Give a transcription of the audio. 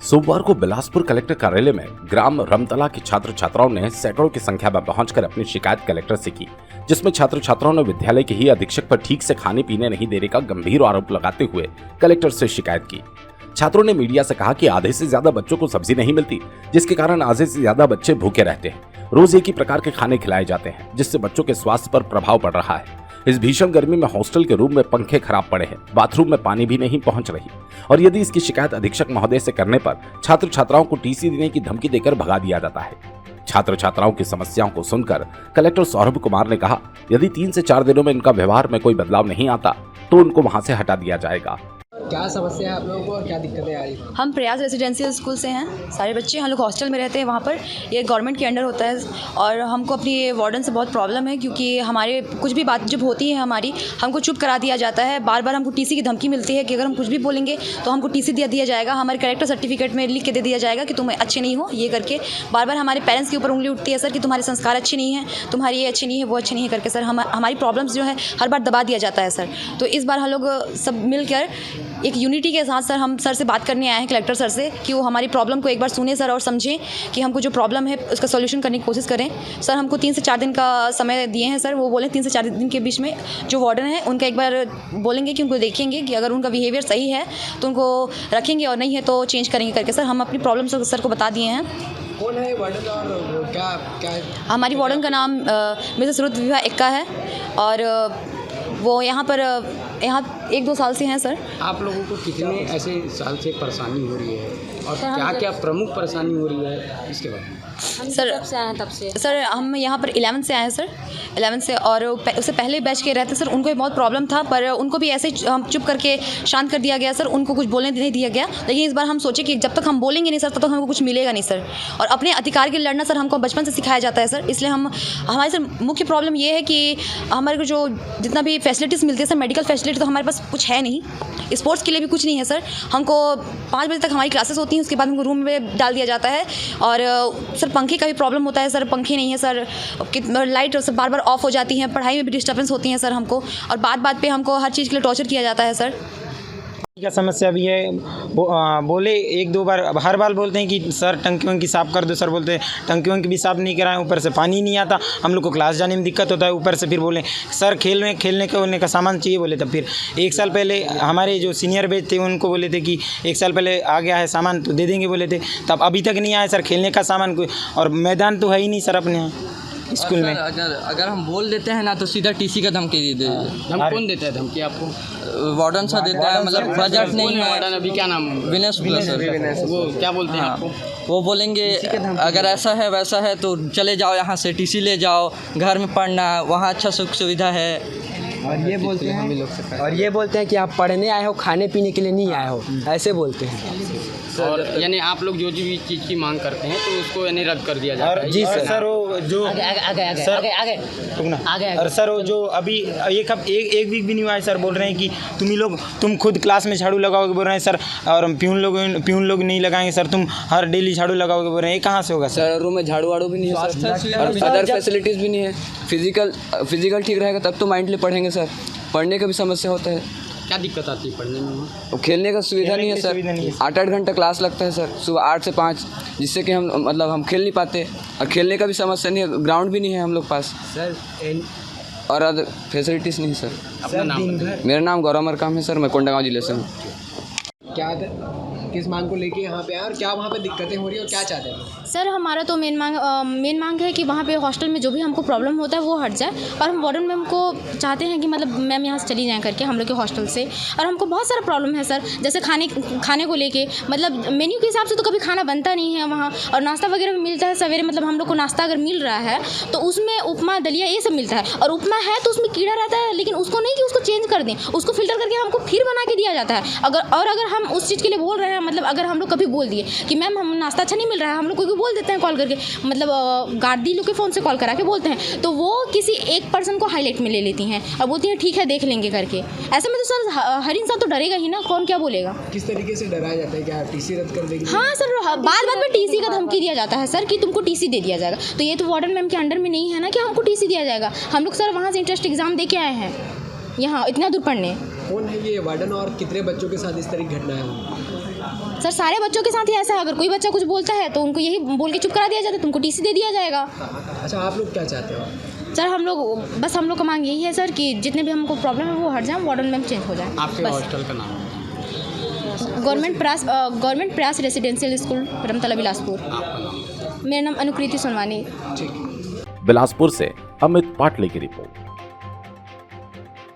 सोमवार को बिलासपुर कलेक्टर कार्यालय में ग्राम रमतला के छात्र छात्राओं ने सैकड़ों की संख्या में पहुंचकर अपनी शिकायत कलेक्टर से की, जिसमें छात्र छात्राओं ने विद्यालय के ही अधीक्षक पर ठीक से खाने पीने नहीं देने का गंभीर आरोप लगाते हुए कलेक्टर से शिकायत की। छात्रों ने मीडिया से कहा कि आधे से ज्यादा बच्चों को सब्जी नहीं मिलती, जिसके कारण आधे से ज्यादा बच्चे भूखे रहते हैं। रोज एक ही प्रकार के खाने खिलाए जाते हैं, जिससे बच्चों के स्वास्थ्य पर प्रभाव पड़ रहा है। इस भीषण गर्मी में हॉस्टल के रूम में पंखे खराब पड़े हैं, बाथरूम में पानी भी नहीं पहुंच रही और यदि इसकी शिकायत अधीक्षक महोदय से करने पर छात्र छात्राओं को टीसी देने की धमकी देकर भगा दिया जाता है। छात्र छात्राओं की समस्याओं को सुनकर कलेक्टर सौरभ कुमार ने कहा, यदि 3 से 4 दिनों में इनका व्यवहार में कोई बदलाव नहीं आता तो उनको वहां से हटा दिया जाएगा। क्या समस्या है आप लोगों को और क्या दिक्कतें आ रही हैं? हम प्रयास रेजिडेंशियल स्कूल से हैं, सारे बच्चे हम लोग हॉस्टल में रहते हैं। वहाँ पर ये गवर्नमेंट के अंडर होता है और हमको अपनी वार्डन से बहुत प्रॉब्लम है, क्योंकि हमारे कुछ भी बात जब होती है हमारी, हमको चुप करा दिया जाता है। बार बार हमको टीसी की धमकी मिलती है कि अगर हम कुछ भी बोलेंगे तो हमको टीसी दिया जाएगा, हमारे कैरेक्टर सर्टिफिकेट में लिख के दे दिया जाएगा कि तुम अच्छे नहीं हो, ये करके बार बार हमारे पेरेंट्स के ऊपर उंगली उठती है सर कि तुम्हारे संस्कार अच्छे नहीं हैं, तुम्हारी ये अच्छी नहीं है, वो अच्छी नहीं है करके सर हमारी प्रॉब्लम्स जो है हर बार दबा दिया जाता है सर। तो इस बार हम लोग सब मिलकर एक यूनिटी के साथ सर हम सर से बात करने आए हैं, कलेक्टर सर से, कि वो हमारी प्रॉब्लम को एक बार सुने सर और समझें कि हमको जो प्रॉब्लम है उसका सॉल्यूशन करने की कोशिश करें। सर हमको 3 से 4 दिन का समय दिए हैं सर, वो बोले 3 से 4 दिन के बीच में जो वार्डन है उनका एक बार बोलेंगे कि उनको देखेंगे कि अगर उनका बिहेवियर सही है तो उनको रखेंगे और नहीं है तो चेंज करेंगे करके सर हम अपनी प्रॉब्लम सर को बता दिए हैं। कौन है वार्डन और क्या है? हमारी वार्डन का नाम मिसेस रुत विभा एक्का है और वो यहाँ 1-2 साल से हैं सर। आप लोगों को कितने ऐसे साल से परेशानी हो रही है और क्या क्या प्रमुख परेशानी हो रही है इसके बारे में? सर कब से आए हैं? तब से सर हम यहाँ पर 11 से आए हैं सर, 11 से। और उससे पहले बैच के रहते सर, उनको भी बहुत प्रॉब्लम था, पर उनको भी ऐसे हम चुप करके शांत कर दिया गया सर, उनको कुछ बोलने नहीं दिया गया। लेकिन इस बार हम सोचे कि जब तक हम बोलेंगे नहीं सर तब तक हमको कुछ मिलेगा नहीं सर। और अपने अधिकार के लिए लड़ना सर हमको बचपन से सिखाया जाता है सर, इसलिए हमारी सर मुख्य प्रॉब्लम ये है कि हमारे को जो जितना भी फैसिलिटीज़ मिलती है सर, मेडिकल फैसिलिटी तो हमारे पास कुछ है नहीं, स्पोर्ट्स के लिए भी कुछ नहीं है सर। हमको 5 बजे तक हमारी क्लासेस होती हैं, उसके बाद हमको रूम में डाल दिया जाता है। और सर पंखे का भी प्रॉब्लम होता है सर, पंखे नहीं है sir, light bar bar of हो जाती है, पढ़ाई में भी डिस्टर्बेंस होती है सर हमको, और बात पे हमको हर चीज़ के लिए टॉर्चर किया जाता है सर। क्या समस्या भी है बोले 1-2 बार, हर बार बोलते हैं कि सर टंकियों की साफ़ कर दो, सर बोलते हैं टंकियों की भी साफ़ नहीं कराएं, ऊपर से पानी नहीं आता, हम लोग को क्लास जाने में दिक्कत होता है, ऊपर से फिर बोले सर खेलने का सामान चाहिए बोले। तब फिर 1 साल पहले हमारे जो सीनियर बैच थे उनको बोले थे कि 1 साल पहले आ गया है सामान तो दे देंगे बोले थे, तब अभी तक नहीं आया सर खेलने का सामान कोई, और मैदान तो है ही नहीं सर अपने स्कूल में। अगर हम बोल देते हैं ना तो सीधा टीसी का धमकी दे देते। हम कौन देता है धमकी आपको? वार्डन सा देता है, मतलब बजट नहीं है। वार्डन अभी क्या नाम? विनेश, वो क्या बोलते हैं आपको? वो बोलेंगे अगर ऐसा है वैसा है तो चले जाओ यहाँ से, टीसी ले जाओ, घर में पढ़ना, वहाँ अच्छा सुख सुविधा है। और ये बोलते हैं कि आप पढ़ने आए हो, खाने पीने के लिए नहीं आए हो, ऐसे बोलते हैं। और यानी आप लोग जो भी चीज़ की मांग करते हैं तो उसको यानी रद्द कर दिया जाता है। जी सर, वो जो और सर वो जो अभी एक वीक भी नहीं हुआ है सर, बोल रहे हैं कि तुम खुद क्लास में झाड़ू लगाओगे बोल रहे हैं सर, और प्यून लोग नहीं लगाएंगे सर, तुम हर डेली झाड़ू लगाओगे बोल रहे हैं। ये कहाँ से होगा सर? रूम में झाड़ू वाड़ू भी नहीं है और अदर फैसिलिटीज़ भी नहीं है। फिजिकल ठीक रहेगा तब तो माइंडली पढ़ेंगे सर, पढ़ने का भी समस्या होता है। क्या दिक्कत आती है पढ़ने में? खेलने का सुविधा नहीं है सर, 8-8 घंटा क्लास लगता है सर, सुबह 8 से 5, जिससे कि हम खेल नहीं पाते, और खेलने का भी समस्या नहीं है, ग्राउंड भी नहीं है हम लोग पास सर। और अदर फैसिलिटीज़ नहीं सर। अपना नाम? मेरा नाम गौरव मरकाम है सर, मैं कोंडागांव जिले से हूँ। क्या किस मांग को लेके यहाँ पे आए और क्या वहाँ पे दिक्कतें हो रही है और क्या चाहते हैं? सर हमारा तो मेन मांग है कि वहाँ पे हॉस्टल में जो भी हमको प्रॉब्लम होता है वो हट जाए, और हम वार्डन मैम को चाहते हैं कि मतलब मैम यहाँ से चली जाएँ करके हम लोग के हॉस्टल से। और हमको बहुत सारा प्रॉब्लम है सर, जैसे खाने को लेके, मतलब मेन्यू के हिसाब से तो कभी खाना बनता नहीं है वहाँ, और नाश्ता वगैरह भी मिलता है सवेरे, मतलब हम लोग को नाश्ता अगर मिल रहा है तो उसमें उपमा दलिया ये सब मिलता है, और उपमा है तो उसमें कीड़ा रहता है, लेकिन उसको नहीं कि उसको चेंज कर दें, उसको फिल्टर करके हमको फिर बना के दिया जाता है। अगर हम उस चीज़ के लिए बोल रहे हैं, मतलब अगर हम लोग कभी बोल दिए कि मैम हम नाश्ता अच्छा नहीं मिल रहा है, हम लोग कोई बोल देते हैं कॉल करके, मतलब गार्डी लोग के फ़ोन से कॉल करा के बोलते हैं, तो वो किसी एक पर्सन को हाईलाइट में ले लेती हैं और बोलती हैं ठीक है देख लेंगे करके। ऐसे में तो सर हर इंसान तो डरेगा ही ना, कौन क्या बोलेगा। किस तरीके से डराया जाता है? क्या टीसी रद्द कर देंगे? हाँ सर, बार में टीसी का धमकी दिया जाता है सर कि तुमको टीसी दे दिया जाएगा, तो ये तो वार्डन मैम के अंडर में नहीं है ना कि हमको टीसी दिया जाएगा। हम लोग सर वहाँ से इंट्रेंस एग्जाम दे के आए हैं यहाँ इतना दूर पढ़ने। कौन है ये वार्डन और कितने बच्चों के साथ इस तरह की घटनाएं हुई? सर सारे बच्चों के साथ ही ऐसा है, अगर कोई बच्चा कुछ बोलता है तो उनको यही बोल के चुप करा दिया जाता है, तुमको टीसी दे दिया जाएगा। अच्छा, आप लोग क्या चाहते हो? सर हम लोग का मांग यही है सर कि जितने भी हमको प्रॉब्लम है वो हट जाए, वार्डन मैम चेंज हो जाए। आपके हॉस्टल का नाम? गवर्नमेंट प्रयास रेसिडेंशियल स्कूल रमतला बिलासपुर। मेरा नाम अनुकृति सोनवानी। बिलासपुर से अमित पाटले की रिपोर्ट।